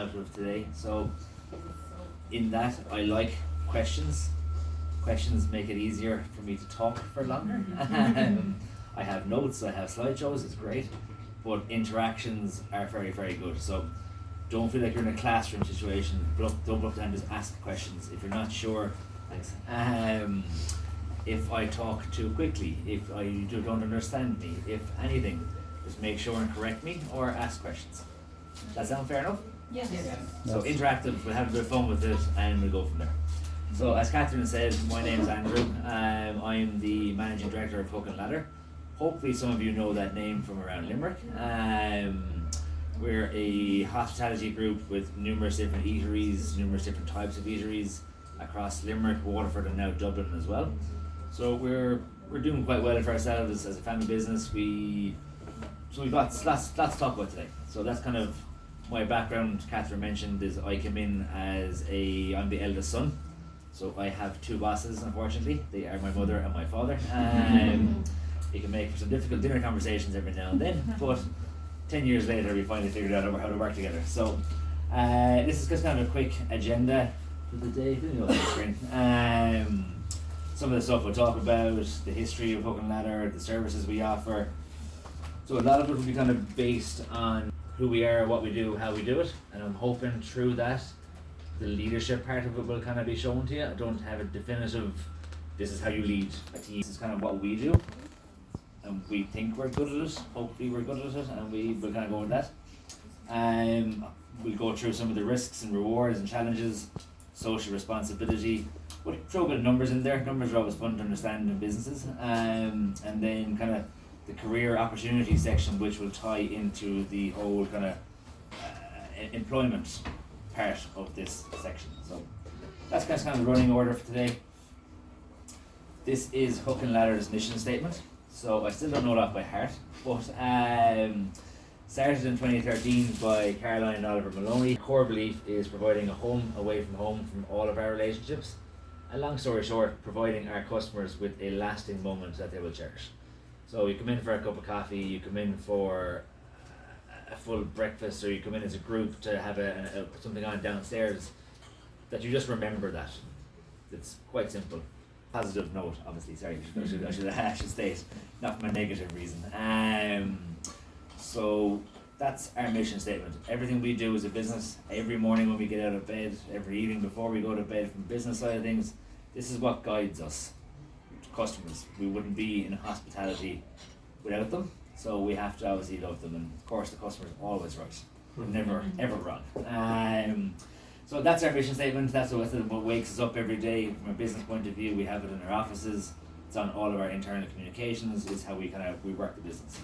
out of today. So in that, I like questions. Questions make it easier for me to talk for longer. I have notes, I have slideshows, it's great, but interactions are very, very good. So don't feel like you're in a classroom situation. Don't look down, just ask questions. If you're not sure, thanks. If I talk too quickly, if I don't understand me, if anything, just make sure and correct me or ask questions. Does that sound fair enough? Yes. So interactive, we'll have a bit of fun with it and we'll go from there. So as Catherine said, my name is Andrew. I'm the Managing Director of Hook and Ladder. Hopefully some of you know that name from around Limerick. We're a hospitality group with numerous different eateries, numerous different types of eateries across Limerick, Waterford and now Dublin as well. So we're doing quite well for ourselves as a family business. We've got lots to talk about today. So that's kind of my background. Catherine mentioned is I came in I'm the eldest son. So I have two bosses, unfortunately. They are my mother and my father. It can make for some difficult dinner conversations every now and then, but 10 years later we finally figured out how to work together. So this is just kind of a quick agenda for the day. Some of the stuff we'll talk about, the history of Hook and Ladder, the services we offer. So a lot of it will be kind of based on who we are, what we do, how we do it, and I'm hoping through that the leadership part of it will kind of be shown to you. I don't have a definitive, this is how you lead a team. This is kind of what we do, and we think we're good at it. Hopefully we're good at it, and we will kind of go with that. We'll go through some of the risks and rewards and challenges, social responsibility. We'll throw a bit of numbers in there. Numbers are always fun to understand in businesses. And then kind of the career opportunity section, which will tie into the whole kind of employment part of this section. So that's kind of the running order for today. This is Hook and Ladder's mission statement. So I still don't know it off by heart, but started in 2013 by Caroline and Oliver Maloney. Core belief is providing a home away from home from all of our relationships. And long story short, providing our customers with a lasting moment that they will cherish. So you come in for a cup of coffee, you come in for a full breakfast, or you come in as a group to have something on downstairs, that you just remember that. It's quite simple. Positive note, obviously, sorry, I should state, not from a negative reason. So that's our mission statement. Everything we do as a business, every morning when we get out of bed, every evening before we go to bed, from the business side of things, this is what guides us to customers. We wouldn't be in hospitality without them, so we have to obviously love them, and of course the customer is always right, never ever wrong. So that's our mission statement. That's what wakes us up every day from a business point of view. We have it in our offices. It's on all of our internal communications. It's how we work the business.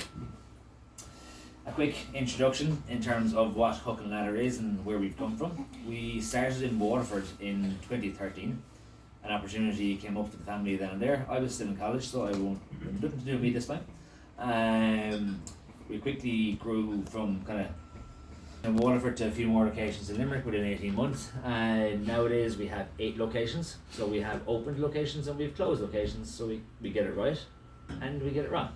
A quick introduction in terms of what Hook and Ladder is and where we've come from. We started in Waterford in 2013. An opportunity came up for the family then and there. I was still in college, so I won't nothing to do with me this time. We quickly grew from kind of in Waterford to a few more locations in Limerick within 18 months. Nowadays we have 8 locations. So we have opened locations and we have closed locations. So we get it right and we get it wrong.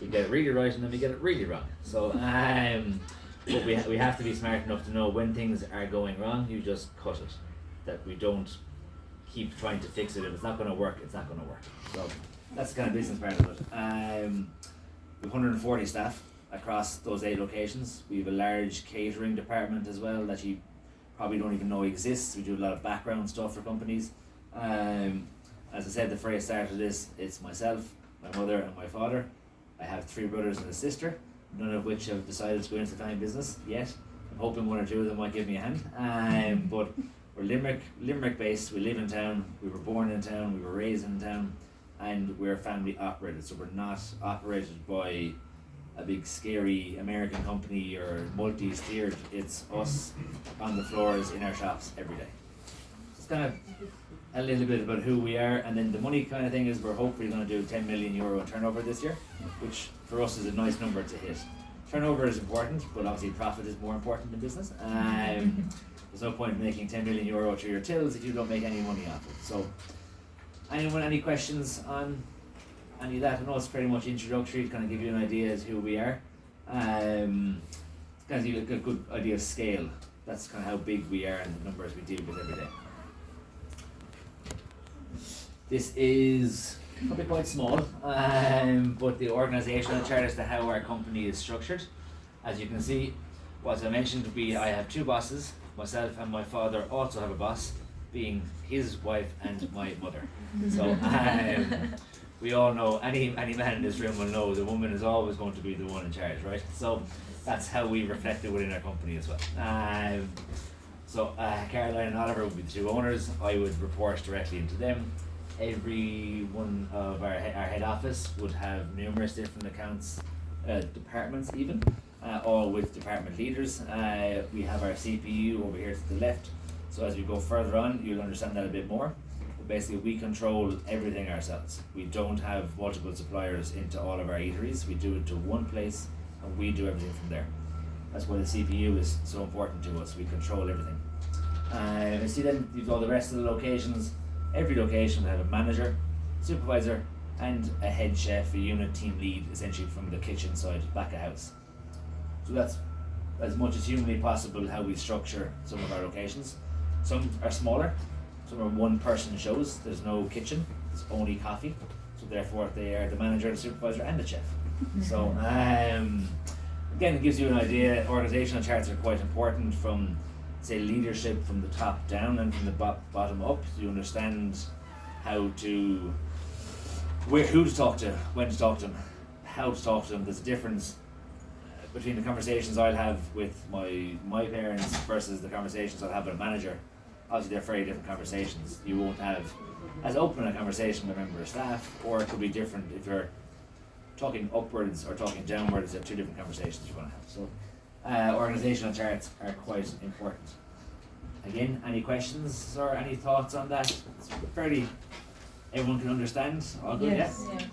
We get it really right and then we get it really wrong. So but we have to be smart enough to know when things are going wrong, you just cut it. That we don't keep trying to fix it. If it's not going to work, it's not going to work. So that's the kind of business part of it. We have 140 staff across those 8 locations. We have a large catering department as well that you probably don't even know exists. We do a lot of background stuff for companies. As I said, the very start of this, it's myself, my mother and my father. I have 3 brothers and a sister, none of which have decided to go into the family business yet. I'm hoping 1 or 2 of them might give me a hand. But we're Limerick based, we live in town, we were born in town, we were raised in town, and we're family operated. So we're not operated by a big scary American company or multi-steered. It's us on the floors in our shops every day. It's kind of a little bit about who we are, and then the money kind of thing is we're hopefully going to do 10 million euro in turnover this year, which for us is a nice number to hit. Turnover is important, but obviously profit is more important in business. There's no point in making 10 million euro through your tills if you don't make any money off it. So any questions on any of that? I know it's pretty much introductory to kind of give you an idea as to who we are. Kind of give you a good idea of scale. that's kind of how big we are and the numbers we deal with every day. This is probably quite small, but the organisational chart as to how our company is structured. As you can see, as I mentioned, I have two bosses. Myself and my father also have a boss, being his wife and my mother. So we all know, any man in this room will know the woman is always going to be the one in charge, right? So that's how we reflect it within our company as well. Caroline and Oliver would be the two owners. I would report directly into them. Every one of our head office would have numerous different accounts, departments even, all with department leaders. We have our CPU over here to the left. So as we go further on, you'll understand that a bit more. But basically, we control everything ourselves. We don't have multiple suppliers into all of our eateries. We do it to one place, and we do everything from there. That's why the CPU is so important to us. We control everything. You see then, you've all the rest of the locations. Every location will have a manager, supervisor, and a head chef, a unit team lead, essentially from the kitchen side, back of house. So that's as much as humanly possible how we structure some of our locations. Some are smaller, some are one-person shows. There's no kitchen, it's only coffee. So therefore they are the manager, the supervisor, and the chef. So again, it gives you an idea. Organizational charts are quite important from, say, leadership from the top down and from the bottom up. You understand who to talk to, when to talk to them, how to talk to them. There's a difference between the conversations I'll have with my parents versus the conversations I'll have with a manager. Obviously, they're very different conversations. You won't have as open a conversation with a member of staff, or it could be different if you're talking upwards or talking downwards. There are two different conversations you're going to have. So organisational charts are quite important. Again, any questions or any thoughts on that? It's fairly, everyone can understand? All good, yes? Yeah?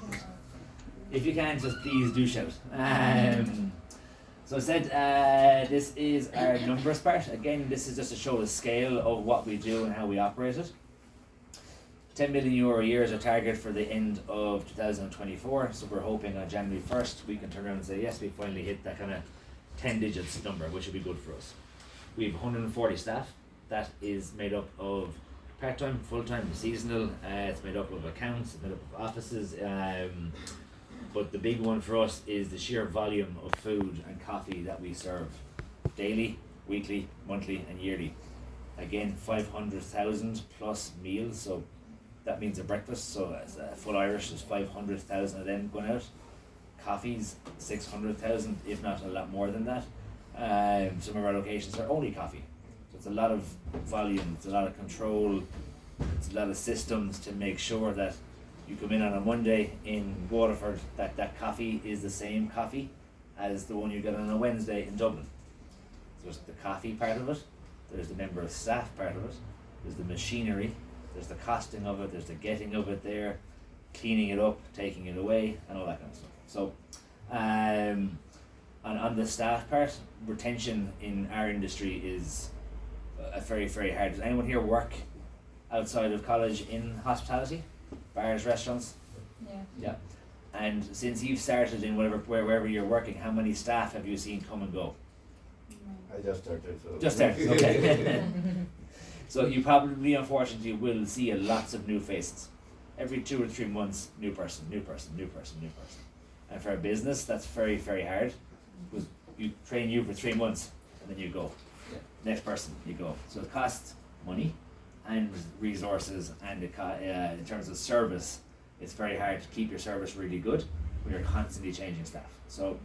If you can, just please do shout. So I said, this is our numbers part. Again, this is just to show the scale of what we do and how we operate it. €10 million a year is a target for the end of 2024. So we're hoping on January 1st we can turn around and say, yes, we finally hit that kind of 10 digits number, which would be good for us. We have 140 staff. That is made up of part-time, full-time, seasonal. It's made up of accounts, it's made up of offices. But the big one for us is the sheer volume of food and coffee that we serve daily, weekly, monthly, and yearly. Again, 500,000 plus meals, so that means a breakfast. So as a full Irish, there's 500,000 of them going out. Coffees, 600,000, if not a lot more than that. Some of our locations are only coffee. So it's a lot of volume, it's a lot of control, it's a lot of systems to make sure that you come in on a Monday in Waterford, that coffee is the same coffee as the one you get on a Wednesday in Dublin. So there's the coffee part of it, there's the member of staff part of it, there's the machinery, there's the costing of it, there's the getting of it there, cleaning it up, taking it away, and all that kind of stuff. So, and on the staff part, retention in our industry is very, very hard. Does anyone here work outside of college in hospitality? Bars, restaurants? Yeah. And since you've started in wherever you're working, how many staff have you seen come and go? I just started. So. Just started, okay. So you probably, unfortunately, will see lots of new faces. Every 2 or 3 months, new person. And for a business, that's very, very hard. Because you train you for 3 months, and then you go. Yeah. Next person, you go. So it costs money and resources, and in terms of service, it's very hard to keep your service really good when you're constantly changing staff. So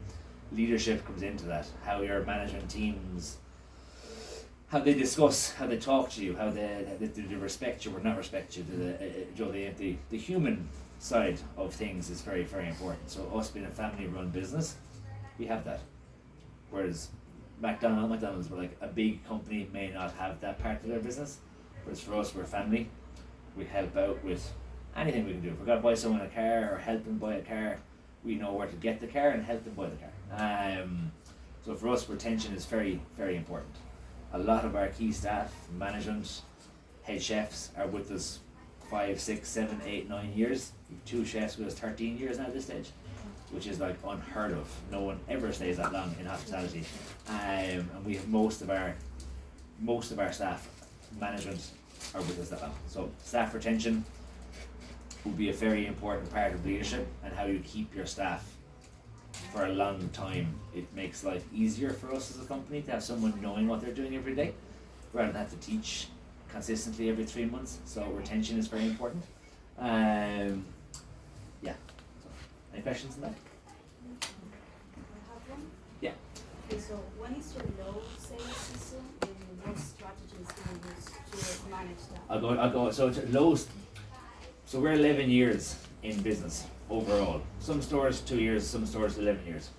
leadership comes into that. How your management teams, how they discuss, how they talk to you, how they respect you or not respect you. The human side of things is very, very important. So us being a family-run business, we have that. Whereas McDonald's, we're like a big company, may not have that part of their business. Whereas for us, we're a family. We help out with anything we can do. If we've got to buy someone a car or help them buy a car, we know where to get the car and help them buy the car. So for us, retention is very, very important. A lot of our key staff, management, head chefs are with us 5, 6, 7, 8, 9 years. We have 2 chefs with us 13 years now at this stage, which is like unheard of. No one ever stays that long in hospitality. And we have most of our most of our staff management are with us that long. So staff retention will be a very important part of leadership, and how you keep your staff for a long time. It makes life easier for us as a company to have someone knowing what they're doing every day, rather than have to teach consistently every 3 months. So retention is very important. Yeah. So, any questions on that? I have one. Yeah. Okay, so when is your low sales season, and what strategies do you use to manage that? I'll go. So it's lows. So we're 11 years in business overall. Some stores 2 years, some stores 11 years,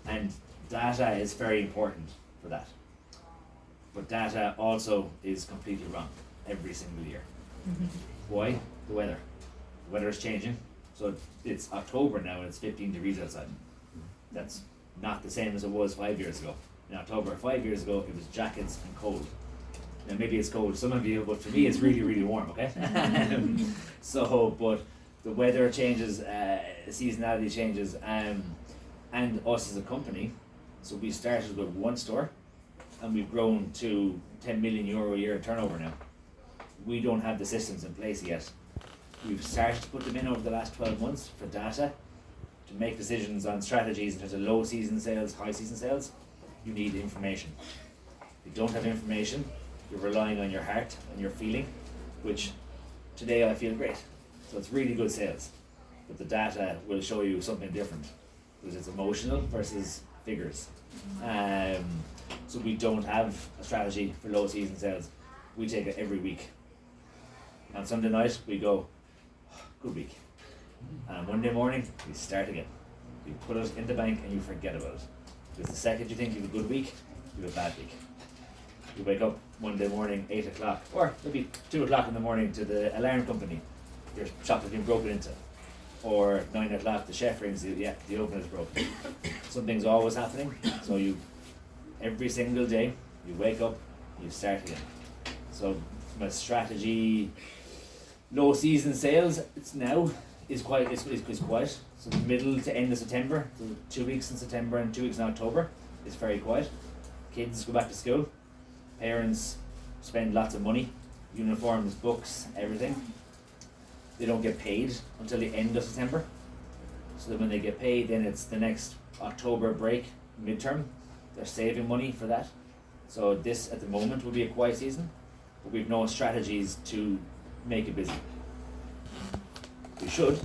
and data is very important for that. But data also is completely wrong every single year. Why? The weather. The weather is changing. So it's October now and it's 15 degrees outside. That's not the same as it was 5 years ago. In October 5 years ago, it was jackets and cold. Now maybe it's cold to some of you, but for me it's really, really warm, okay? So, but the weather changes, seasonality changes, and us as a company. So we started with one store, and we've grown to 10 million euro a year turnover now. We don't have the systems in place yet. We've started to put them in over the last 12 months for data, to make decisions on strategies in terms of low season sales, high season sales. You need information. If you don't have information, you're relying on your heart and your feeling, which today I feel great. So it's really good sales. But the data will show you something different, because it's emotional versus figures. So we don't have a strategy for low season sales. We take it every week. On Sunday night we go, good week. And on Monday morning we start again. You put it in the bank and you forget about it. Because the second you think you have a good week, you have a bad week. You wake up Monday morning, 8 o'clock, or maybe 2 o'clock in the morning, to the alarm company. Your shop has been broken into. Or 9 o'clock, the chef rings, the oven is broken. Something's always happening. So you, every single day, you wake up, you start again. So from a strategy, low season sales, it's now is quite is quiet. So the middle to end of September, so 2 weeks in September and 2 weeks in October, is very quiet. Kids go back to school. Parents spend lots of money, uniforms, books, everything. They don't get paid until the end of September. So that when they get paid, then it's the next October break, midterm. They're saving money for that. So this at the moment will be a quiet season, but we've no strategies to make it busy. We should.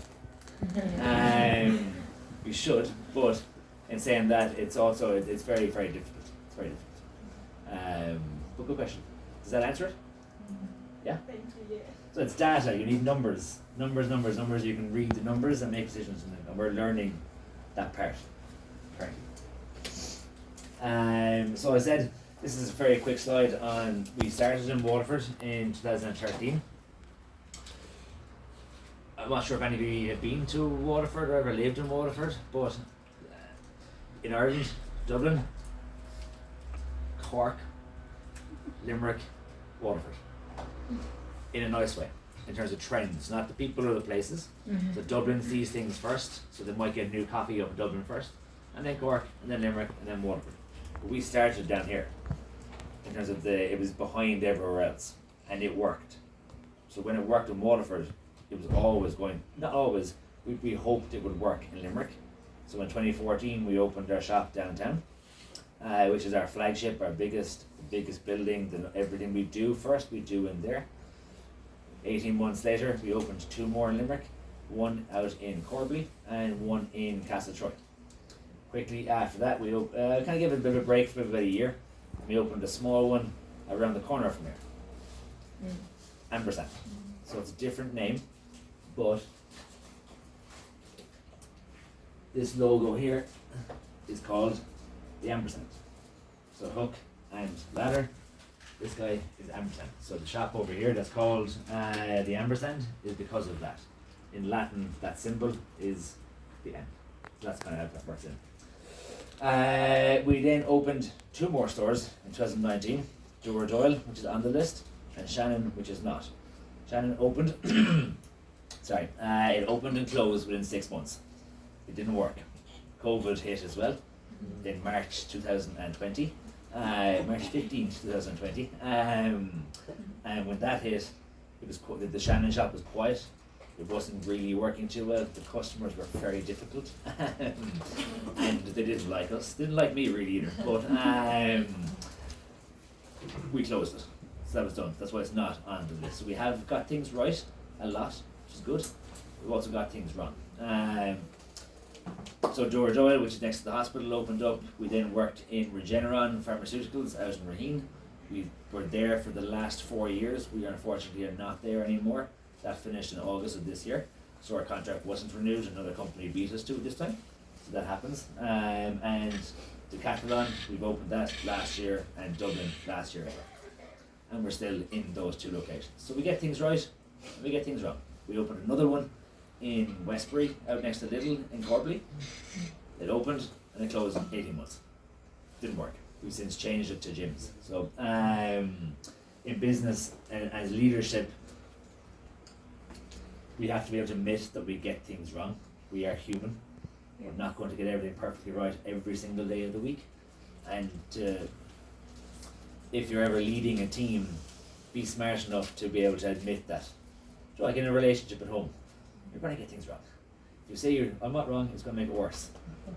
We should, but in saying that, it's also, it's very, very difficult. It's very difficult. But good question. Does that answer it? Yeah? Thank you, yeah. So it's data, you need numbers. Numbers, you can read the numbers and make decisions in them, and we're learning that part. So I said, this is a very quick slide on, we started in Waterford in 2013. I'm not sure if any of you have been to Waterford or ever lived in Waterford, but in Ireland, Dublin, Cork, Limerick, Waterford. In a nice way, in terms of trends, not the people or the places. So Dublin sees things first, so they might get a new copy of Dublin first, and then Cork, and then Limerick, and then Waterford. But we started down here, in terms of it was behind everywhere else, and it worked. So when it worked in Waterford, it was always going, not always, we hoped it would work in Limerick. So in 2014 we opened our shop downtown, which is our flagship, our biggest building. Everything we do first, we do in there. 18 months later we opened 2 more in Limerick, one out in Corby and one in Castletroy. Quickly after that we kind of gave it a bit of a break for about a year, and we opened a small one around the corner from here. Ampersand. So it's a different name, but this logo here is called the ampersand. So hook and ladder, this guy is ampersand. So the shop over here that's called the ampersand is because of that. In Latin, that symbol is the M. So that's kind of how that works in. We then opened 2 more stores in 2019, Doyle, which is on the list, and Shannon, which is not. Shannon opened, it opened and closed within 6 months. It didn't work. COVID hit as well in March 2020, March 15th, 2020. And when that hit, it was the Shannon shop was quiet. It wasn't really working too well. The customers were very difficult, and they didn't like us. Didn't like me really either. But we closed it, so that was done. That's why it's not on the list. So we have got things right a lot, which is good. We've also got things wrong. So Dora Doyle, which is next to the hospital, opened up. We then worked in Regeneron Pharmaceuticals out in Raheen. We were there for the last 4 years. We unfortunately are not there anymore. That finished in August of this year. So our contract wasn't renewed. Another company beat us to it this time. So that happens. And Decathlon, we've opened that last year, and Dublin last year. And we're still in those 2 locations. So we get things right, and we get things wrong. We opened another one in Westbury, out next to Lidl in Corbally. It opened and it closed in 18 months. Didn't work. We've since changed it to gyms. So in business and as leadership, we have to be able to admit that we get things wrong. We are human. We're not going to get everything perfectly right every single day of the week. And if you're ever leading a team, be smart enough to be able to admit that. So like in a relationship at home, you're going to get things wrong. If you say I'm not wrong, it's going to make it worse.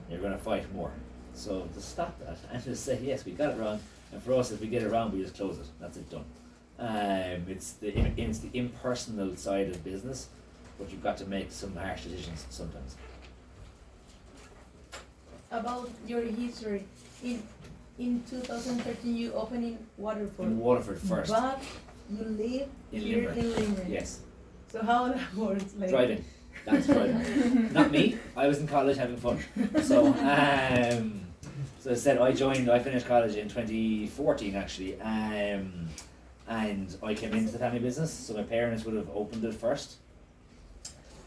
You're going to fight more. So to stop that and just say, yes, we got it wrong. And for us, if we get it wrong, we just close it. That's it, done. It's the impersonal side of business, but you've got to make some harsh decisions sometimes. About your history, in 2013 you opened in Waterford. In Waterford first. But you live In here Limerick. in Limerick. Yes. So how that works? Like Driving. That's driving. Not me. I was in college having fun. So so I said I finished college in 2014 actually. And I came into the family business, so my parents would have opened it first.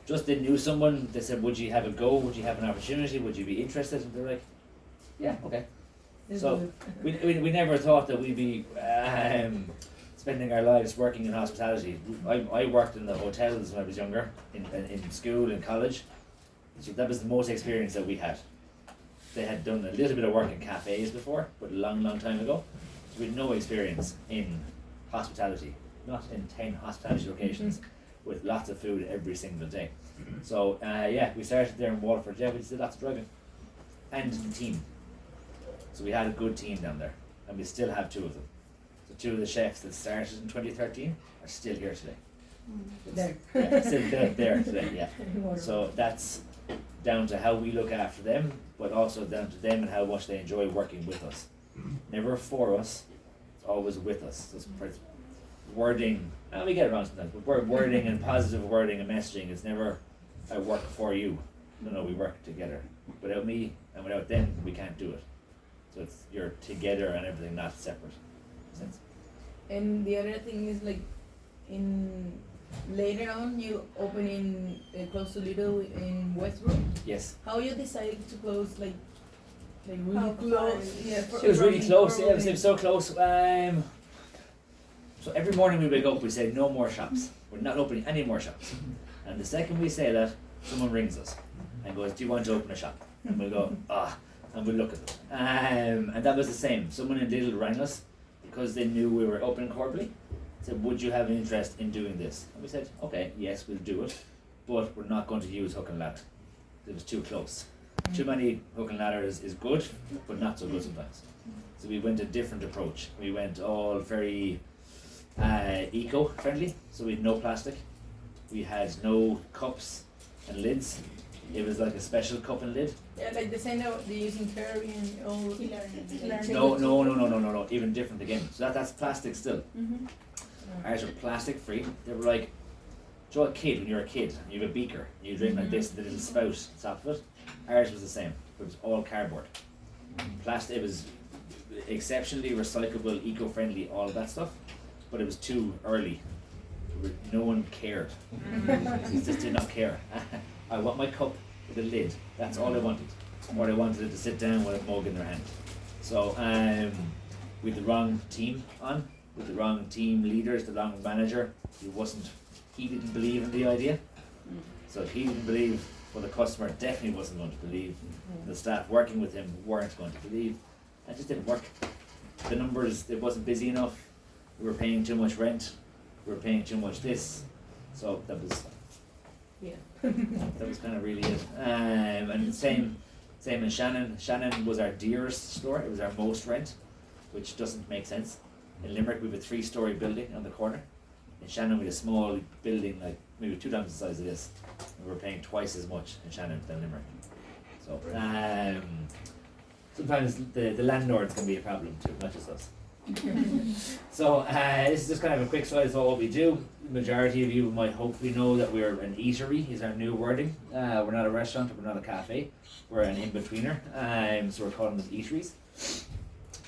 Just they knew someone, they said, would you have a go? Would you have an opportunity? Would you be interested? And they're like, yeah, okay. it's So good. we never thought that we'd be spending our lives working in hospitality. I worked in the hotels when I was younger, in school, in college. So that was the most experience that we had. They had done a little bit of work in cafes before, but a long, long time ago. So we had no experience in hospitality, not in 10 hospitality locations with lots of food every single day. So yeah, we started there in Waterford. Yeah, we did lots of driving. And the team. So we had a good team down there, and we still have 2 of them. So 2 of the chefs that started in 2013 are still here today. There. Yeah, still there today, yeah. So that's down to how we look after them, but also down to them and how much they enjoy working with us. Never for us, it's always with us. So it's wording, and we get it wrong sometimes, but wording and positive wording and messaging, it's never I work for you. No, we work together. Without me and without them, we can't do it. So it's you're together and everything, not separate. Makes sense? And the other thing is like, in later on you open in close to Little in Westbrook. Yes. How you decided to close like really How close? far? Yeah, It was really from close, yeah, Cornwall. it was so close. So every morning we wake up, we say no more shops. We're not opening any more shops. And the second we say that, someone rings us and goes, do you want to open a shop? And we'll go, and we'll look at it. And that was the same. Someone in Lidl rang us because they knew we were opening Corbally. Said, would you have an interest in doing this? And we said, okay, yes, we'll do it, but we're not going to use hook and ladder. It was too close. Too many hook and ladder is good, but not so good sometimes. So we went a different approach. We went all very eco-friendly, so we had no plastic. We had no cups and lids. It was like a special cup and lid. Yeah, like the same that they use in curry and all. No, even different again. So that's plastic still. Mm-hmm. Ours were plastic free. They were like, do you know a kid, when you're a kid, and you have a beaker, and you drink like this, the little spout on top of it? Ours was the same. It was all cardboard. Plastic, it was exceptionally recyclable, eco-friendly, all of that stuff, but it was too early. No one cared. They just did not care. I want my cup with a lid. That's all I wanted. Or I wanted it to sit down with a mug in their hand. So with the wrong team on, with the wrong team leaders, the wrong manager, he didn't believe in the idea. So if he didn't believe, well, the customer definitely wasn't going to believe. The staff working with him weren't going to believe. It just didn't work. the numbers, it wasn't busy enough, we were paying too much rent, we were paying too much this, so that was Yeah. that was kind of really it. And same in Shannon. Shannon was our dearest store, it was our most rent, which doesn't make sense. In Limerick we have a 3-story building on the corner. In Shannon we have a small building, like maybe 2 times the size of this, and we're paying twice as much in Shannon than Limerick. So sometimes the landlords can be a problem too, not just us. So this is just kind of a quick slide of what we do. The majority of you might hopefully know that we're an eatery, is our new wording. We're not a restaurant, we're not a cafe, we're an in-betweener, so we're calling them eateries.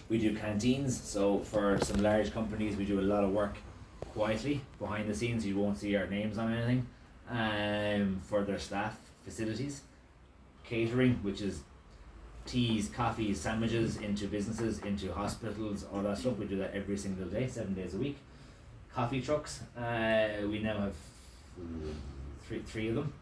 We do canteens, so for some large companies we do a lot of work quietly behind the scenes. You won't see our names on anything, for their staff facilities. Catering, which is teas, coffees, sandwiches into businesses, into hospitals, all that stuff. We do that every single day, 7 days a week. Coffee trucks, we now have three of them.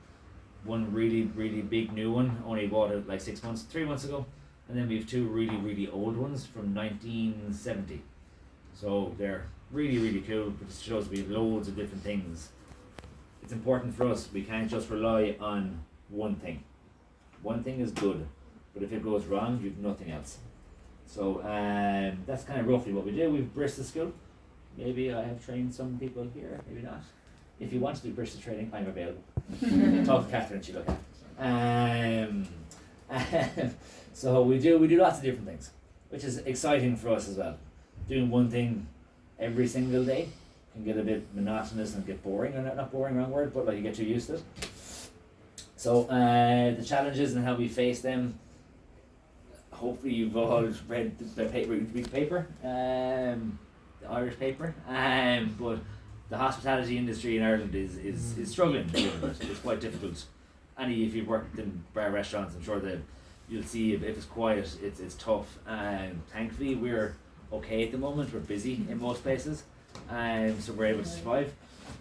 One really big new one, only bought it like 3 months ago, and then we have 2 really old ones from 1970. So they're really cool, but it shows we have loads of different things. It's important for us, we can't just rely on one thing. One thing is good, but if it goes wrong, you've nothing else. So that's kind of roughly what we do. We've barista school. Maybe I have trained some people here, maybe not. If you want to do barista training, I'm available. Talk to Catherine, she'll look after it. So we do lots of different things, which is exciting for us as well. Doing one thing every single day can get a bit monotonous and get boring, or not boring, wrong word, but like you get too used to it. So the challenges and how we face them, hopefully you've all read the paper, the Irish paper, but the hospitality industry in Ireland is struggling a little bit. It's quite difficult. If you've worked in bar restaurants, I'm sure that you'll see if it's quiet, it's tough. Thankfully we're okay at the moment, we're busy in most places, so we're able to survive.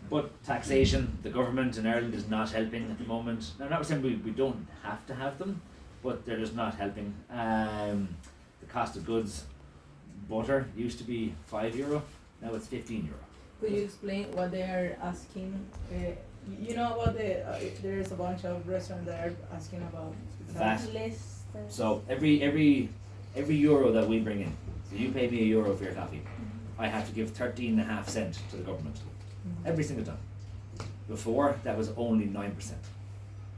But taxation, the government in Ireland is not helping at the moment. Now, I'm not saying we don't have to have them, but they're just not helping. The cost of goods, butter used to be €5, now it's €15. Could you explain what they are asking? You know about there's a bunch of restaurants that are asking about VAT. Less. So every euro that we bring in, so you pay me €1 for your coffee, I have to give 13.5 cents to the government. Every single time. Before, that was only 9%.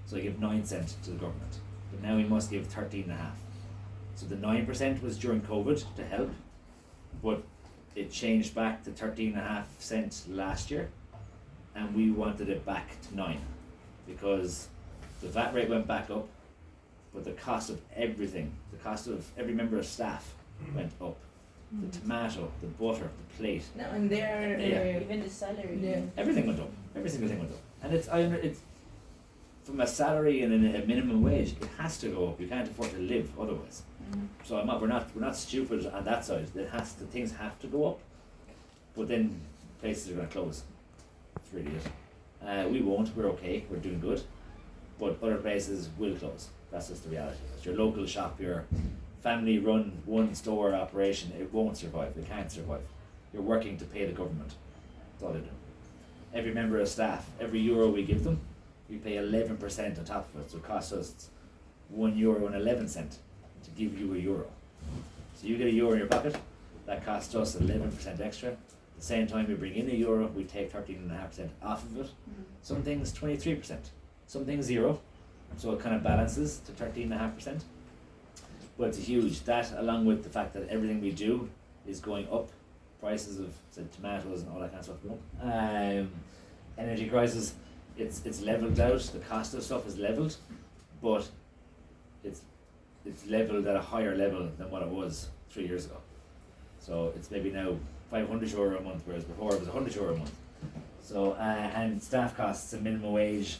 So I give 9 cents to the government. But now we must give 13.5. So the 9% was during COVID to help, but it changed back to 13.5 cents last year, and we wanted it back to 9 because the VAT rate went back up, but the cost of everything, the cost of every member of staff went up. The tomato, the butter, the plate. No, and they're Even the salary. yeah. Everything went up. Every single thing went up. And it's from a salary and a minimum wage, it has to go up. You can't afford to live otherwise. So we're not stupid on that side. Things have to go up. But then places are gonna close. That's really it. We won't, we're okay, we're doing good. But other places will close. That's just the reality. It's your local shop, your family run one store operation, it won't survive, it can't survive. You're working to pay the government, that's all they do. Every member of staff, every euro we give them, we pay 11% on top of it, so it costs us €1.11 to give you €1. So you get €1 in your pocket, that costs us 11% extra. At the same time we bring in €1, we take 13.5% off of it. Some things 23%, some things 0, so it kind of balances to 13.5%. But it's huge. That, along with the fact that everything we do is going up, prices of say, tomatoes and all that kind of stuff go up. Energy prices, it's leveled out. The cost of stuff is leveled, but it's leveled at a higher level than what it was 3 years ago. So it's maybe now €500 a month, whereas before it was €100 a month. So and staff costs and minimum wage.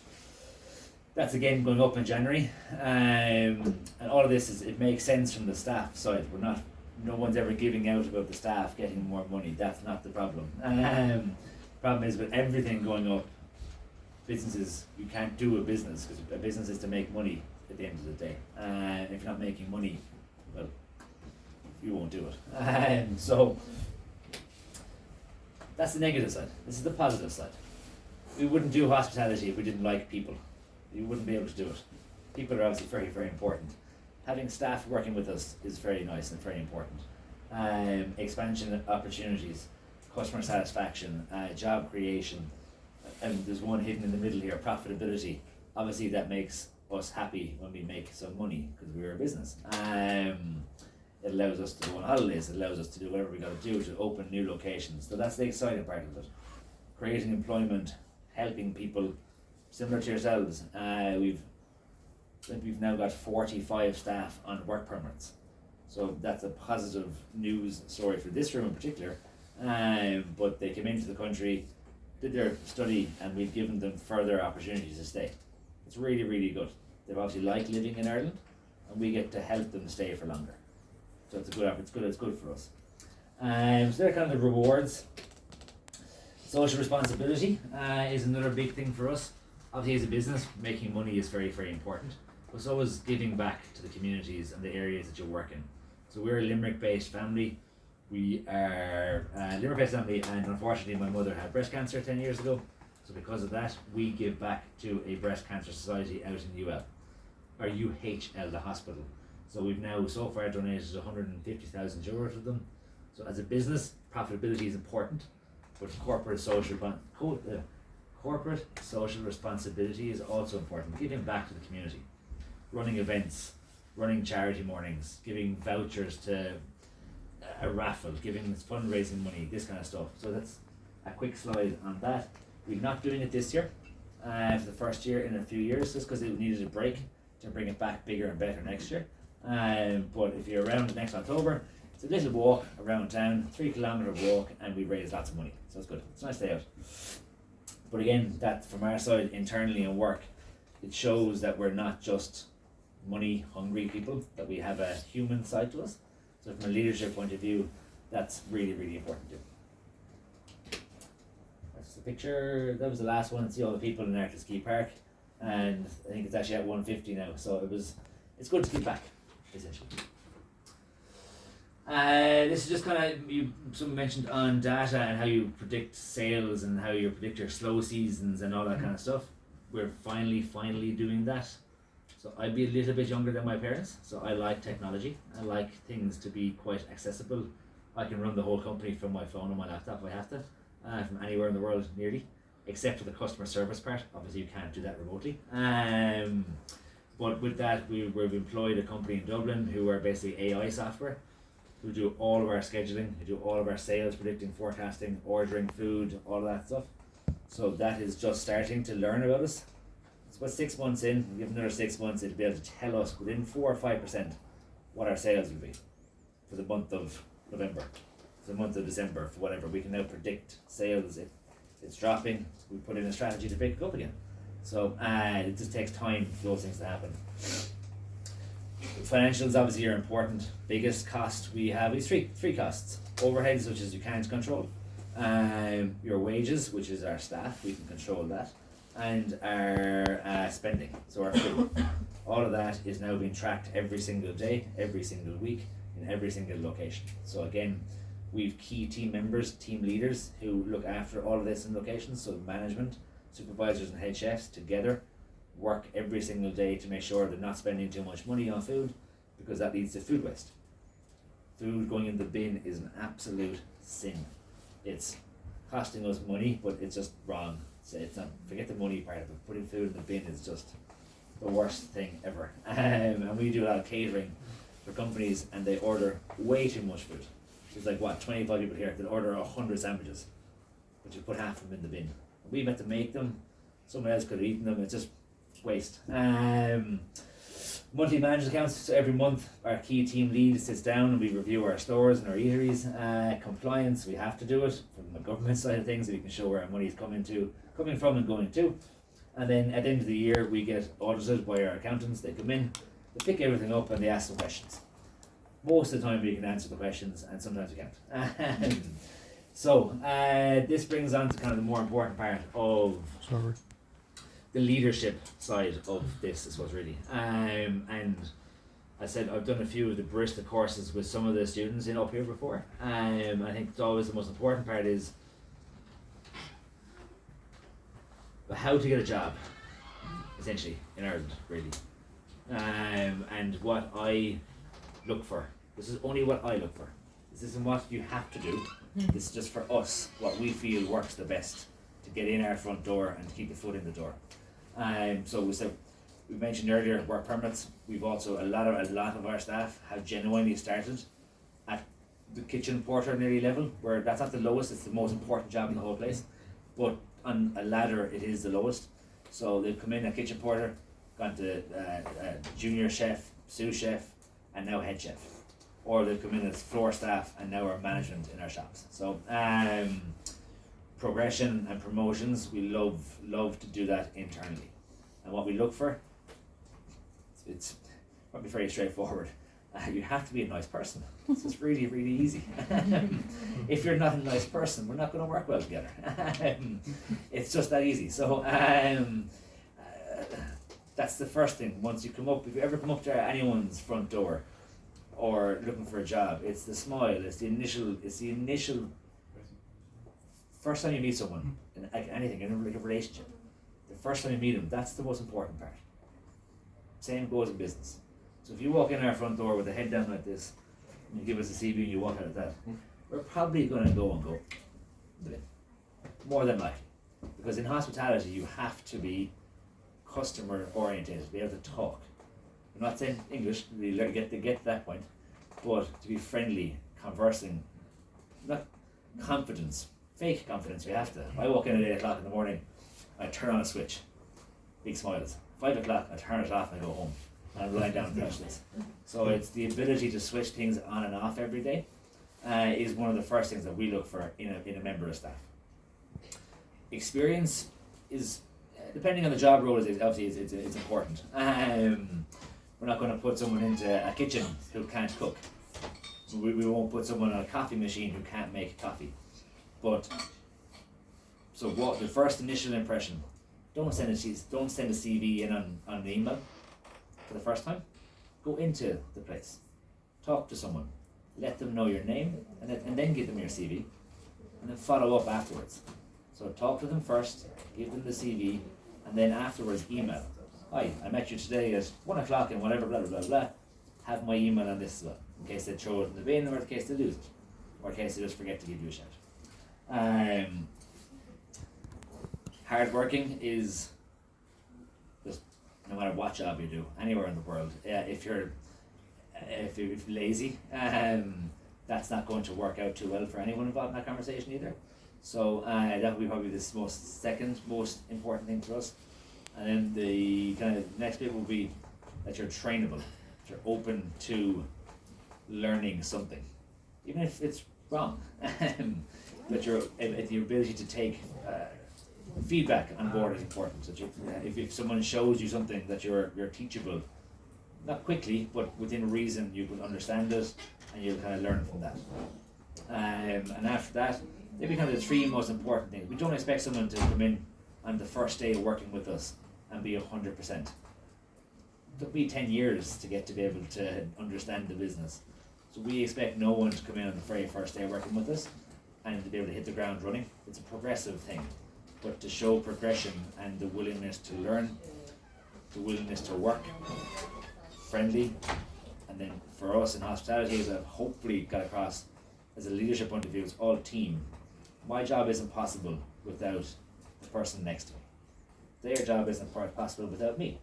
That's again going up in January, and all of this it makes sense from the staff side. No one's ever giving out about the staff getting more money. That's not the problem. Problem is with everything going up, businesses, you can't do a business because a business is to make money at the end of the day. If you're not making money, well, you won't do it. So that's the negative side. This is the positive side. We wouldn't do hospitality if we didn't like people. You wouldn't be able to do it. People are obviously very, very important. Having staff working with us is very nice and very important. Expansion opportunities, customer satisfaction, job creation, and there's one hidden in the middle here, profitability. Obviously that makes us happy when we make some money because we're a business. It allows us to go on holidays, it allows us to do whatever we got to do to open new locations. So that's the exciting part of it. Creating employment, helping people, similar to yourselves. We've now got 45 staff on work permits. So that's a positive news story for this room in particular. But they came into the country, did their study, and we've given them further opportunities to stay. It's really, really good. They've obviously liked living in Ireland, and we get to help them stay for longer. So it's good for us. So they're kind of the rewards. Social responsibility is another big thing for us. Obviously, as a business, making money is very, very important. But so is giving back to the communities and the areas that you work in. So we're a Limerick-based family. We are a Limerick-based family, and unfortunately my mother had breast cancer 10 years ago. So because of that, we give back to a breast cancer society out in UHL, the hospital. So we've now so far donated 150,000 euros to them. So as a business, profitability is important, but corporate social responsibility is also important. Giving back to the community, running events, running charity mornings, giving vouchers to a raffle, giving fundraising money, this kind of stuff. So that's a quick slide on that. We're not doing it this year, for the first year in a few years, just because it needed a break to bring it back bigger and better next year. But if you're around next October, it's a little walk around town, 3 kilometre walk, and we raise lots of money. So it's good. It's a nice day out. But again, that from our side, internally in work, it shows that we're not just money hungry people, that we have a human side to us. So from a leadership point of view, that's really, really important too. That's the picture. That was the last one. See all the people in Arctic Ski Park, and I think it's actually at 150 now. So it's good to give back, essentially. This is just kind of, someone mentioned on data and how you predict sales and how you predict your slow seasons and all that kind of stuff. We're finally doing that. So I'd be a little bit younger than my parents, so I like technology. I like things to be quite accessible. I can run the whole company from my phone or my laptop if I have to, from anywhere in the world nearly, except for the customer service part. Obviously you can't do that remotely. But with that, we've employed a company in Dublin who are basically AI software, who do all of our scheduling, who do all of our sales, predicting, forecasting, ordering food, all that stuff. So that is just starting to learn about us. It's about 6 months in. We give another 6 months, it'll be able to tell us within 4 or 5% what our sales will be for the month of November, for the month of December, for whatever. We can now predict sales. If it's dropping, we put in a strategy to pick it up again. So it just takes time for those things to happen. Financials obviously are important. Biggest cost we have is three costs. Overheads, which is you can't control. Your wages, which is our staff, we can control that. And our spending, so our food. All of that is now being tracked every single day, every single week, in every single location. So again, we've key team members, team leaders who look after all of this in locations. So management, supervisors and head chefs together work every single day to make sure they're not spending too much money on food, because that leads to food waste. Food going in the bin is an absolute sin. It's costing us money, but it's just wrong. It's not, forget the money part of it. Putting food in the bin is just the worst thing ever. And we do a lot of catering for companies, and they order way too much food. There's like 25 people here that order 100 sandwiches, but you put half of them in the bin. We've had to make them. Someone else could have eaten them. It's just waste. Monthly management accounts. So every month our key team lead sits down and we review our stores and our eateries. Compliance, we have to do it from the government side of things, so we can show where our money is coming from and going to. And then at the end of the year we get audited by our accountants. They come in, they pick everything up, and they ask some questions. Most of the time we can answer the questions, and sometimes we can't. So this brings on to kind of the more important part of the leadership side of this, I suppose, really. And I said I've done a few of the barista courses with some of the students in up here before. I think it's always the most important part is how to get a job, essentially, in Ireland, really. And what I look for. This is only what I look for. This isn't what you have to do. This is just for us, what we feel works the best to get in our front door and to keep the foot in the door. So we mentioned earlier work permits. We've also a lot of our staff have genuinely started at the kitchen porter nearly level, where that's not the lowest, it's the most important job in the whole place. But on a ladder it is the lowest. So they've come in a kitchen porter, gone to junior chef, sous chef, and now head chef. Or they've come in as floor staff and now are management in our shops. So progression and promotions, we love to do that internally. And what we look for, it's probably very straightforward. You have to be a nice person. So it's really, really easy. If you're not a nice person, we're not going to work well together. It's just that easy. So that's the first thing. Once you come up, if you ever come up to anyone's front door or looking for a job, it's the smile, it's the initial first time you meet someone in anything, in a relationship. The first time you meet them, that's the most important part. Same goes in business. So if you walk in our front door with a head down like this, and you give us a CV and you walk out of that, we're probably going to go more than likely. Because in hospitality you have to be customer orientated, be able to talk. I'm not saying English, we get to that point, but to be friendly, conversing, not confidence, fake confidence, we have to. I walk in at 8 o'clock in the morning, I turn on a switch, big smiles. 5 o'clock, I turn it off and I go home. And I'm lying down in brushless. So it's the ability to switch things on and off every day is one of the first things that we look for in a member of staff. Experience is, depending on the job role, obviously it's important. We're not going to put someone into a kitchen who can't cook. We won't put someone on a coffee machine who can't make coffee. But so what the first initial impression, don't send a CV in on an email for the first time. Go into the place, talk to someone, let them know your name, and then give them your CV, and then follow up afterwards. So talk to them first, give them the CV, and then afterwards email. Hi, I met you today at 1 o'clock and whatever, blah blah blah blah. Have my email on this as well, in case they throw it in the bin, or in case they lose it, or in case they just forget to give you a shout. Hard working is just, no matter what job you do, anywhere in the world, if you're lazy, that's not going to work out too well for anyone involved in that conversation either. So that would be probably the second most important thing for us. And then the kind of next bit will be that you're trainable, that you're open to learning something, even if it's wrong. But the ability to take feedback on board is important. That if someone shows you something that you're teachable, not quickly, but within reason, you will understand it and you'll kind of learn from that. And after that, they become the three most important things. We don't expect someone to come in on the first day of working with us and be 100%. It took me 10 years to get to be able to understand the business. So we expect no one to come in on the very first day working with us and to be able to hit the ground running. It's a progressive thing. But to show progression and the willingness to learn, the willingness to work, friendly, and then for us in hospitality, as I've hopefully got across as a leadership point of view, it's all team. My job isn't possible without the person next to me. Their job isn't possible without me,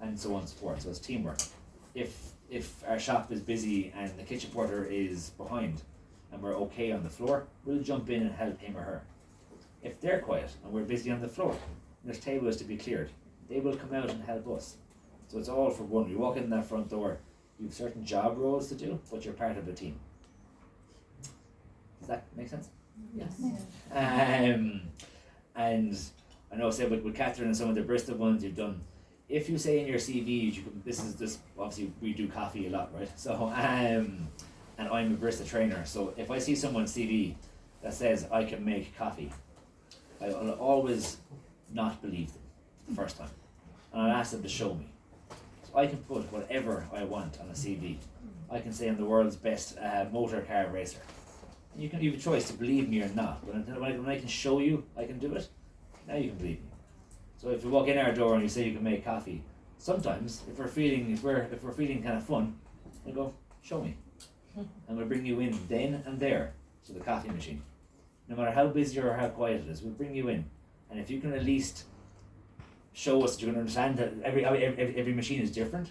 and so on and so forth. So it's teamwork. If our shop is busy and the kitchen porter is behind and we're okay on the floor, we'll jump in and help him or her. If they're quiet and we're busy on the floor and there's tables to be cleared, they will come out and help us. So it's all for one. You walk in that front door, you have certain job roles to do, but you're part of a team. Does that make sense? Yes. And I know, say with Catherine and some of the Bristol ones you've done, if you say in your CV, this is just, obviously we do coffee a lot, right? So, and I'm a barista trainer, so if I see someone's CV that says I can make coffee, I'll always not believe them the first time. And I'll ask them to show me. So I can put whatever I want on a CV. I can say I'm the world's best motor car racer. You have a choice to believe me or not. When I can show you I can do it, now you can believe me. So if you walk in our door and you say you can make coffee, sometimes if we're feeling kind of fun, we go, show me, and we'll bring you in then and there to the coffee machine. No matter how busy or how quiet it is, we'll bring you in, and if you can at least show us that you can understand that every machine is different,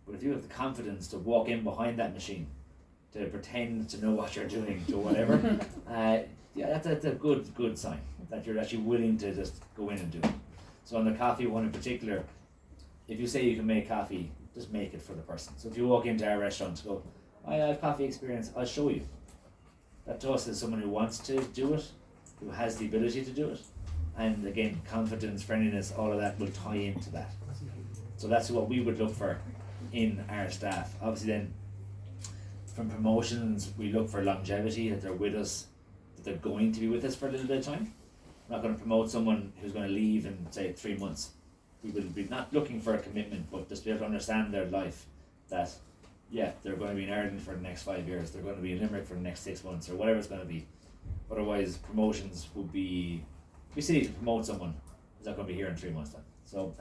but if you have the confidence to walk in behind that machine, to pretend to know what you're doing, to whatever, that's a good sign that you're actually willing to just go in and do it. So on the coffee one in particular, if you say you can make coffee, just make it for the person. So if you walk into our restaurant, go, I have coffee experience, I'll show you. That to us is someone who wants to do it, who has the ability to do it, and again, confidence, friendliness, all of that will tie into that. So that's what we would look for in our staff. Obviously then, from promotions, we look for longevity, that they're with us, that they're going to be with us for a little bit of time. We're not going to promote someone who's going to leave in, say, 3 months. We will be not looking for a commitment, but just be able to understand their life, that yeah, they're going to be in Ireland for the next 5 years, they're going to be in Limerick for the next 6 months, or whatever it's going to be. Otherwise, promotions would be, it'd be silly to promote someone who's not going to be here in 3 months' time. So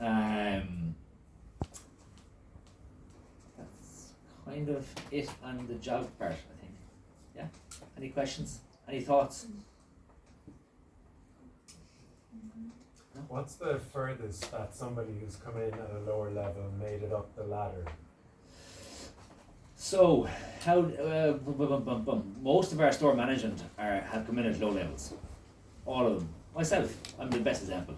that's kind of it on the job part, I think. Yeah? Any questions? Any thoughts? What's the furthest that somebody who's come in at a lower level made it up the ladder? So, how most of our store management have come in at low levels. All of them. Myself, I'm the best example.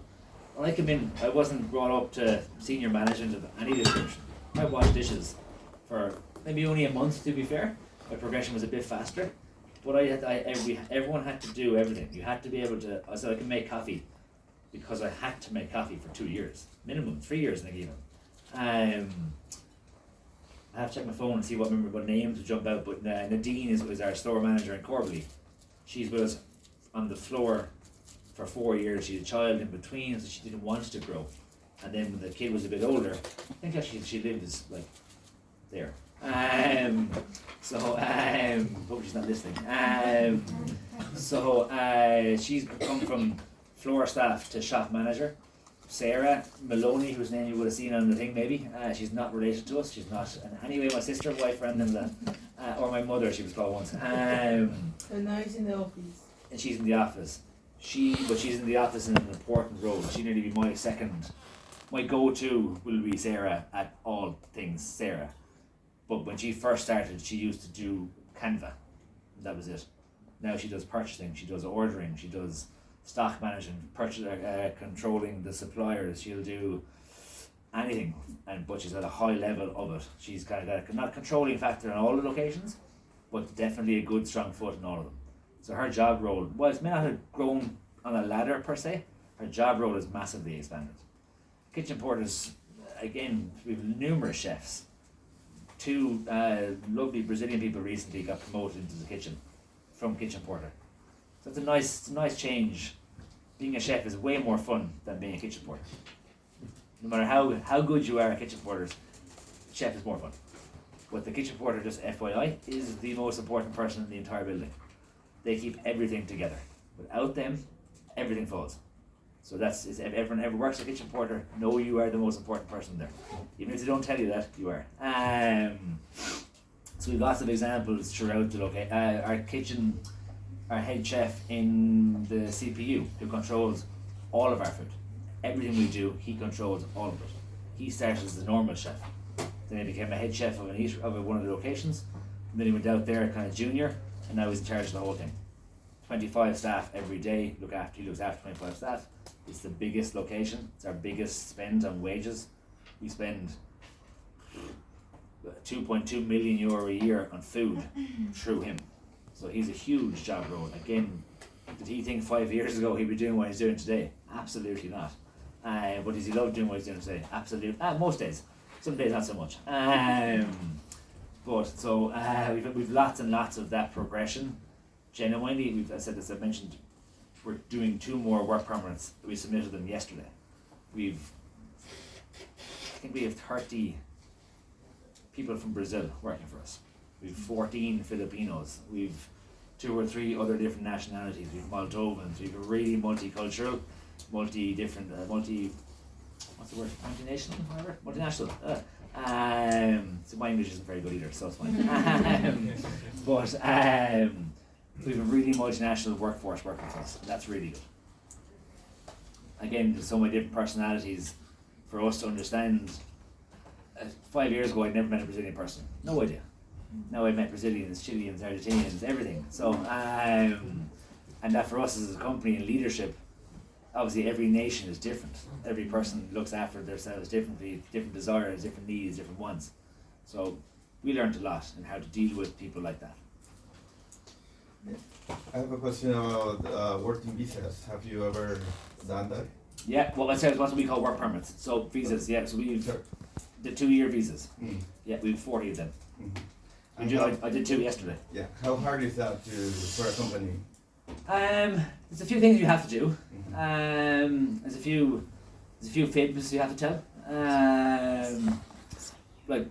When I came in, I wasn't brought up to senior management of any description. I washed dishes for maybe only a month, to be fair. My progression was a bit faster, but everyone had to do everything. You had to be able to. I said I can make coffee because I had to make coffee for 2 years, minimum 3 years in a given. I have to check my phone and see what names would jump out, but Nadine is our store manager in Corbally. She's with us on the floor for 4 years. She's a child in between, so she didn't want to grow. And then when the kid was a bit older, I think actually she lives like there. Hope she's not listening. She's come from floor staff to shop manager. Sarah Maloney, whose name you would have seen on the thing maybe, she's not related to us. She's not in any way my sister, wife, friend, and or my mother, she was called once. So now she's in the office. And she's in the office. But she's in the office in an important role. She nearly be my go-to will be Sarah at all things Sarah. But when she first started, she used to do Canva. That was it. Now she does purchasing, she does ordering, she does stock management, controlling the suppliers. She'll do anything, but she's at a high level of it. She's kind of got a not controlling factor in all the locations, but definitely a good strong foot in all of them. So her job role, while it may not have grown on a ladder per se, her job role is massively expanded. Kitchen porters, again, we have numerous chefs. 2 lovely Brazilian people recently got promoted into the kitchen from kitchen porter. So it's a nice change. Being a chef is way more fun than being a kitchen porter. No matter how good you are at kitchen porters, chef is more fun. But the kitchen porter, just FYI, is the most important person in the entire building. They keep everything together. Without them, everything falls. So if everyone ever works as a kitchen porter, know you are the most important person there. Even if they don't tell you that, you are. So we have lots of examples throughout the location. Our head chef in the CPU, who controls all of our food. Everything we do, he controls all of it. He started as a normal chef. Then he became a head chef of one of the locations. And then he went out there kind of junior, and now he's in charge of the whole thing. 25 staff every day, he looks after 25 staff. It's the biggest location. It's our biggest spend on wages. We spend €2.2 million a year on food through him. So he's a huge job role. Again, did he think 5 years ago he'd be doing what he's doing today? Absolutely not. But does he love doing what he's doing today? Absolutely. Most days. Some days not so much. We've lots and lots of that progression. Genuinely, as I mentioned, we're doing 2 more work permits. We submitted them yesterday. I think we have 30 people from Brazil working for us. We've 14 Filipinos. We've 2 or 3 other different nationalities. We've Moldovans. We've a really multicultural, multi-different, what's the word? Multinational, whatever. Multinational. So my English isn't very good either, so it's fine. But we have a really multinational workforce working for us. And that's really good. Again, there's so many different personalities for us to understand. 5 years ago, I'd never met a Brazilian person. No idea. Now I've met Brazilians, Chileans, Argentinians, everything. So, and that for us as a company and leadership, obviously every nation is different. Every person looks after themselves differently, different desires, different needs, different wants. So we learned a lot in how to deal with people like that. I have a question about working visas. Have you ever done that? Yeah, well, I said what we call work permits. So visas, yeah. So we've the 2-year visas. Mm. Yeah, we have 40 of them. Mm-hmm. I did 2 yesterday. Yeah. How hard is that for a company? There's a few things you have to do. Mm-hmm. There's a few fibs you have to tell. Like,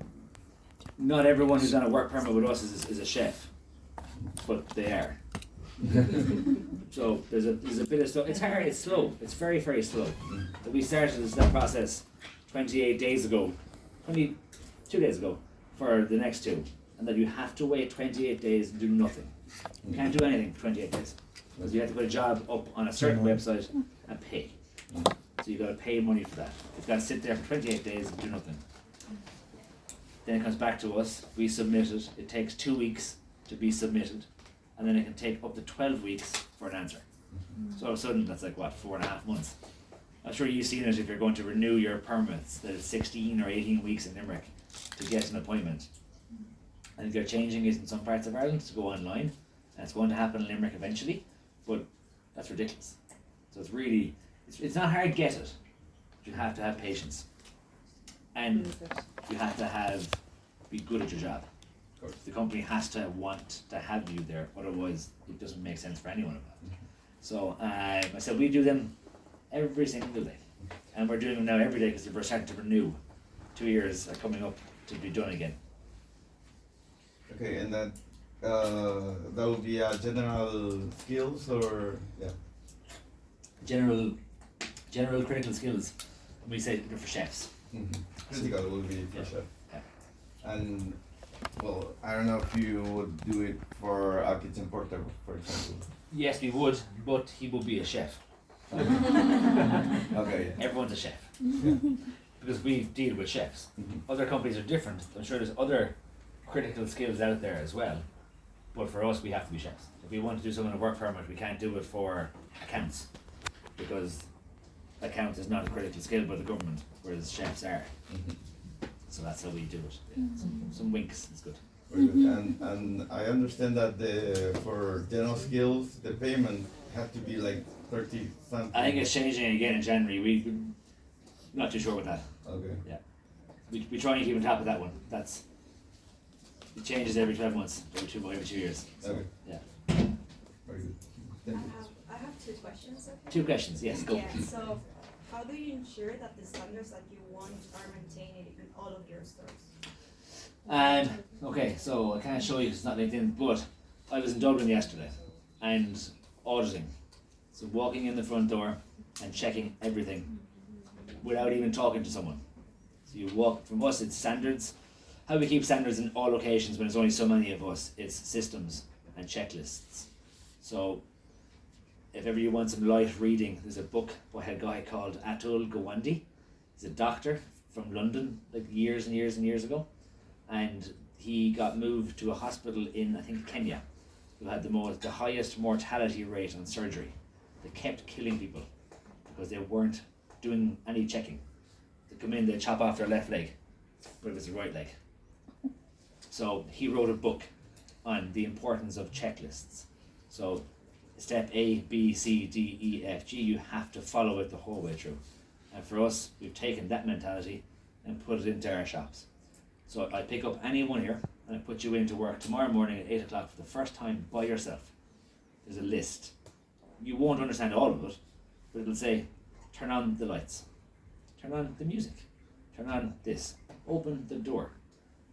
not everyone who's on a work permit with us is a chef, but they are. So there's a bit of stuff. It's hard. It's slow. It's very, very slow. But we started that process 28 days ago, 22 days ago, for the next 2, and that you have to wait 28 days and do nothing. You can't do anything for 28 days. Because you have to put a job up on a certain website and pay. So you've got to pay money for that. You've got to sit there for 28 days and do nothing. Then it comes back to us, we submit it. It takes 2 weeks to be submitted, and then it can take up to 12 weeks for an answer. So all of a sudden that's like what, 4.5 months. I'm sure you've seen it if you're going to renew your permits, that it's 16 or 18 weeks in Limerick to get an appointment. I think they're changing it in some parts of Ireland to go online, and it's going to happen in Limerick eventually, but that's ridiculous. So it's really, it's not hard to get it, but you have to have patience. And you have to be good at your job. The company has to want to have you there, otherwise it doesn't make sense for anyone of that. So I said we do them every single day, and we're doing them now every day because we're starting to renew. 2 years are coming up to be done again. Okay, and that will be general skills or General critical skills. We say they're for chefs. Mm-hmm. Critical will be for chef. Yeah. And well, I don't know if you would do it for a kitchen porter, for example. Yes, we would, but he will be a chef. Okay. Everyone's a chef. Yeah. Because we deal with chefs. Mm-hmm. Other companies are different. I'm sure there's other critical skills out there as well. But for us, we have to be chefs. If we want to do something on a work permit, we can't do it for accounts. Because accounts is not a critical skill by the government, whereas chefs are. Mm-hmm. So that's how we do it. Yeah. Some winks, it's good. Very good. And I understand that for general skills, the payment had to be like 30 something. I think it's changing again in January. We're not too sure about that. Okay. Yeah. We try and keep on top of that one. It changes every 12 months, every 2 years. So, Okay. yeah. Very good. I Thank you. have 2 questions. Okay? 2 questions, yes, go. Yeah. So, how do you ensure that the standards that you want are maintained in all of your stores? Okay, so I can't show you 'cause it's not LinkedIn, but I was in Dublin yesterday and auditing. So walking in the front door and checking everything without even talking to someone. So you walk, from us it's standards. How we keep standards in all locations when there's only so many of us, it's systems and checklists. So if ever you want some light reading, there's a book by a guy called Atul Gawande. He's a doctor from London, like years and years and years ago. And he got moved to a hospital in, I think, Kenya, who had the highest mortality rate on surgery. They kept killing people because they weren't doing any checking. They come in, they chop off their left leg, but it was the right leg. So he wrote a book on the importance of checklists. So step A, B, C, D, E, F, G, you have to follow it the whole way through. And for us, we've taken that mentality and put it into our shops. So I pick up anyone here and I put you into work tomorrow morning at 8 o'clock for the first time by yourself. There's a list. You won't understand all of it, but it'll say, turn on the lights, turn on the music, turn on this, open the door,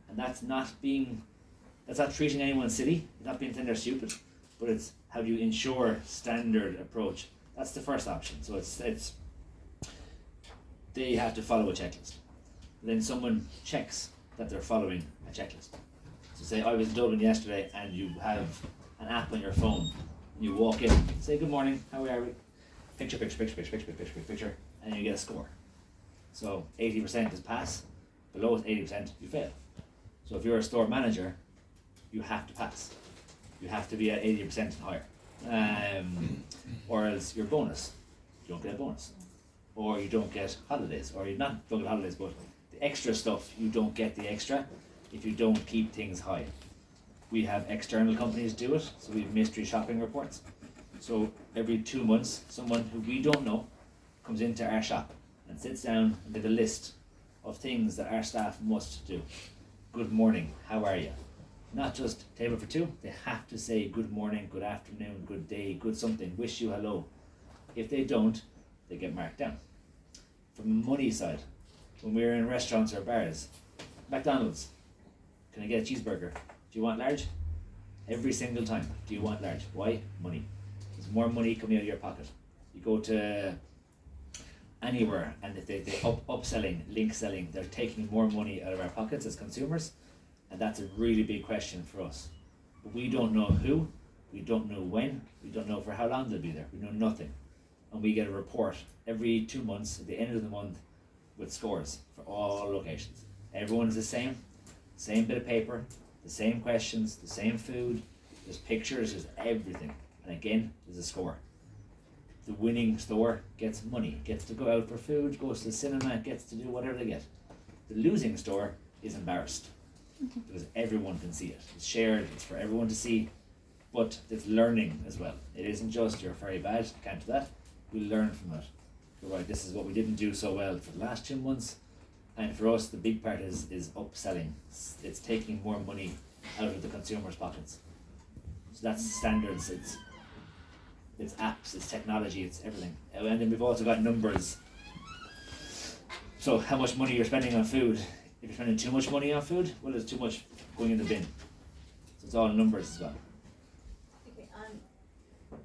And that's not treating anyone silly, not being saying they're stupid, but it's how do you ensure standard approach. That's the first option. So it's they have to follow a checklist. Then someone checks that they're following a checklist. So say I was in Dublin yesterday and you have an app on your phone and you walk in, say good morning, how are we? Picture, and you get a score. So 80% is pass, below 80% you fail. So if you're a store manager, you have to pass. You have to be at 80% and higher. Or else your bonus, you don't get a bonus. Or you don't get holidays, or you don't get holidays, but the extra stuff, you don't get the extra if you don't keep things high. We have external companies do it, so we have mystery shopping reports. So every 2 months, someone who we don't know comes into our shop and sits down and did a list of things that our staff must do. Good morning, how are you? Not just table for two, they have to say good morning, good afternoon, good day, good something, wish you hello. If they don't, they get marked down. From the money side, when we're in restaurants or bars, McDonald's, can I get a cheeseburger? Do you want large? Every single time, do you want large? Why? Money. There's more money coming out of your pocket. You go to anywhere and if they upselling, link selling, they're taking more money out of our pockets as consumers, and that's a really big question for us. But we don't know who, we don't know when, we don't know for how long they'll be there, we know nothing. And we get a report every 2 months at the end of the month with scores for all locations. Everyone's the same bit of paper, the same questions, the same food, there's pictures, there's everything. And again, there's a score. The winning store gets money, gets to go out for food, goes to the cinema, gets to do whatever they get. The losing store is embarrassed because everyone can see it. It's shared, it's for everyone to see, but it's learning as well. It isn't just you're very bad, can't do that. We learn from it. You're right, this is what we didn't do so well for the last 2 months. And for us, the big part is upselling. It's taking more money out of the consumer's pockets. So that's standards, it's apps, it's technology, it's everything. And then we've also got numbers. So how much money you're spending on food. If you're spending too much money on food, well, there's too much going in the bin. So it's all numbers as well. Okay,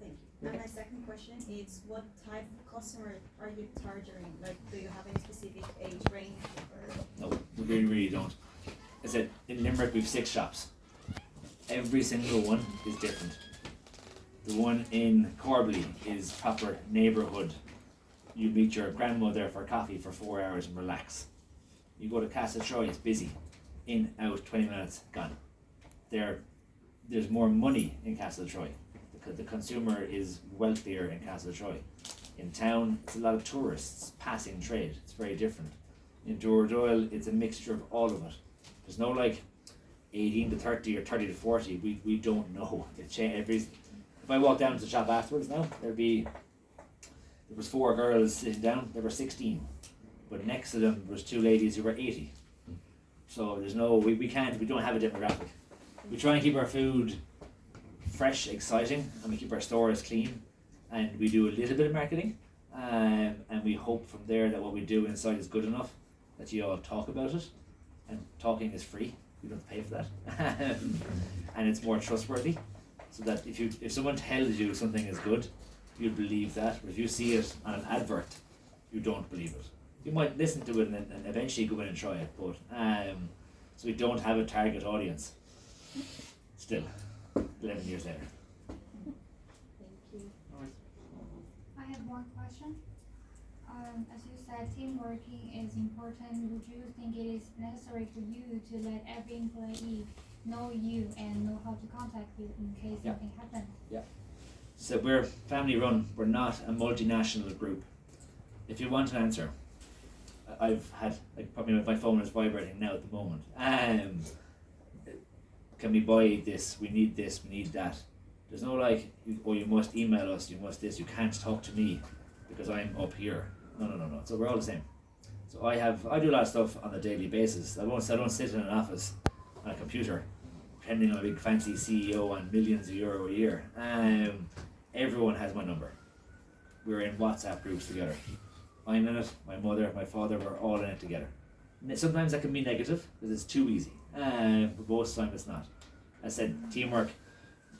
thank you. And my second question is, what type of customer are you targeting? Like, do you have any specific age range? Or? No, we really don't. I said, in Limerick we've 6 shops. Every single one is different. The one in Corbally is proper neighbourhood. You meet your grandmother for coffee for 4 hours and relax. You go to Castle Troy, it's busy. In, out, 20 minutes, gone. There's more money in Castle Troy. The consumer is wealthier in Castle Troy. In town, it's a lot of tourists, passing trade. It's very different. In Doyle, it's a mixture of all of it. There's no like 18 to 30 or 30 to 40. We don't know. If I walk down to the shop afterwards now, there was 4 girls sitting down, there were 16. But next to them was 2 ladies who were 80. So there's no, we don't have a demographic. We try and keep our food fresh, exciting, and we keep our stores clean, and we do a little bit of marketing, and we hope from there that what we do inside is good enough that you all talk about it, and talking is free, you don't have to pay for that, and it's more trustworthy, so that if someone tells you something is good, you'll believe that, but if you see it on an advert, you don't believe it. You might listen to it and eventually go in and try it, but so we don't have a target audience still, 11 years later. Thank you. I have one question. As you said, team working is important. Would you think it is necessary for you to let every employee know you and know how to contact you in case something happens? Yeah. So we're family run. We're not a multinational group. If you want an answer, I've had, like, probably my phone is vibrating now at the moment. Can we buy this? We need this. We need that. There's no like, you must email us. You must this. You can't talk to me because I'm up here. No. So we're all the same. So I do a lot of stuff on a daily basis. I don't sit in an office on a computer pretending I'm a big fancy CEO on millions of euro a year. Everyone has my number. We're in WhatsApp groups together. I'm in it, my mother, my father, we're all in it together. Sometimes that can be negative because it's too easy. but most of the time it's not. I said teamwork.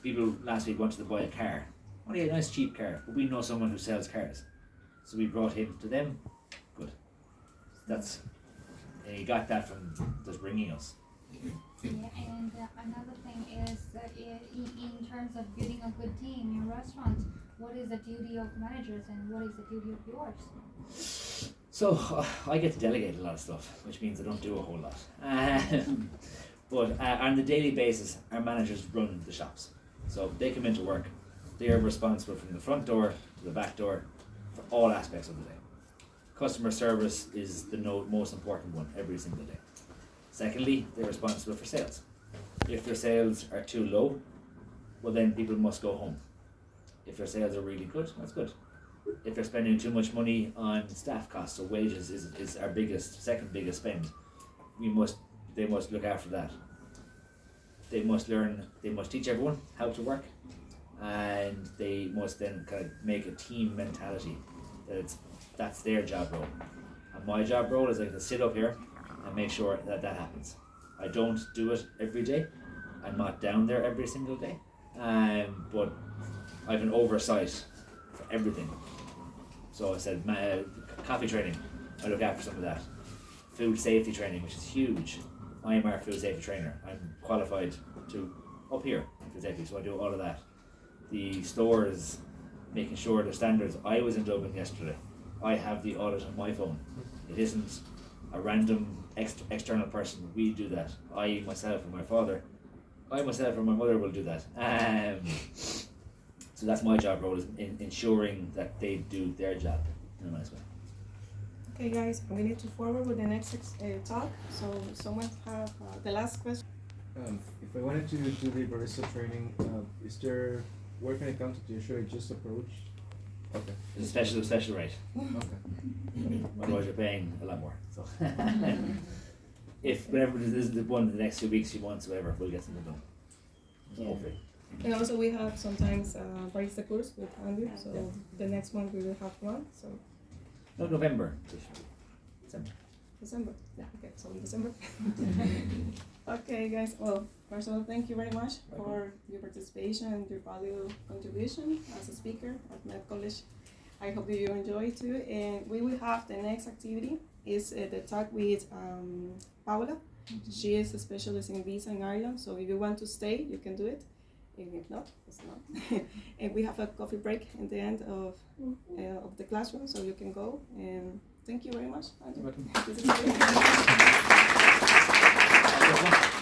People last week wanted to buy a car. Only a nice cheap car, but we know someone who sells cars, so we brought him to them. Good. That's and he got that from just ringing us. Yeah, and another thing is that in terms of building a good team in restaurants, what is the duty of managers and what is the duty of yours? So I get to delegate a lot of stuff, which means I don't do a whole lot. But on the daily basis, our managers run the shops. So they come into work. They are responsible from the front door to the back door for all aspects of the day. Customer service is the most important one every single day. Secondly, they're responsible for sales. If their sales are too low, well then people must go home. If their sales are really good, that's good. If they're spending too much money on staff costs, so wages is our second biggest spend, they must look after that. They must teach everyone how to work, and they must then kind of make a team mentality that's their job role. And my job role is I can sit up here and make sure that happens. I don't do it every day. I'm not down there every single day, but I have an oversight for everything. So I said coffee training, I look after some of that. Food safety training, which is huge. I am our food safety trainer. I'm qualified to up here in food safety, so I do all of that. The stores, making sure the standards. I was in Dublin yesterday. I have the audit on my phone. It isn't a random external person. We do that. I myself and my mother will do that. So that's my job role, is in ensuring that they do their job in a nice way. Okay, guys, we need to forward with the next talk. So someone have the last question. If I wanted to do the barista training, is there, where can I come to? Should I just approach? Okay. It's a special rate. Okay. Otherwise, you're paying a lot more. So, if whenever this is the one in the next 2 weeks, 2 months, whatever, we'll get something done. Yeah. Hopefully. And also we have sometimes barista course with Andrew. So Yeah. the next one we will have one. So No, November. December. December. Yeah. Okay, so in December. Okay, guys. Well, first of all, thank you very much for your participation and your valuable contribution as a speaker at Med College. I hope that you enjoy too. And we will have the next activity is the talk with Paula. She is a specialist in visa in Ireland. So if you want to stay, you can do it. And if not, it's not. And we have a coffee break at the end of the classroom, so you can go. And thank you very much, Andrew. Welcome. This is great.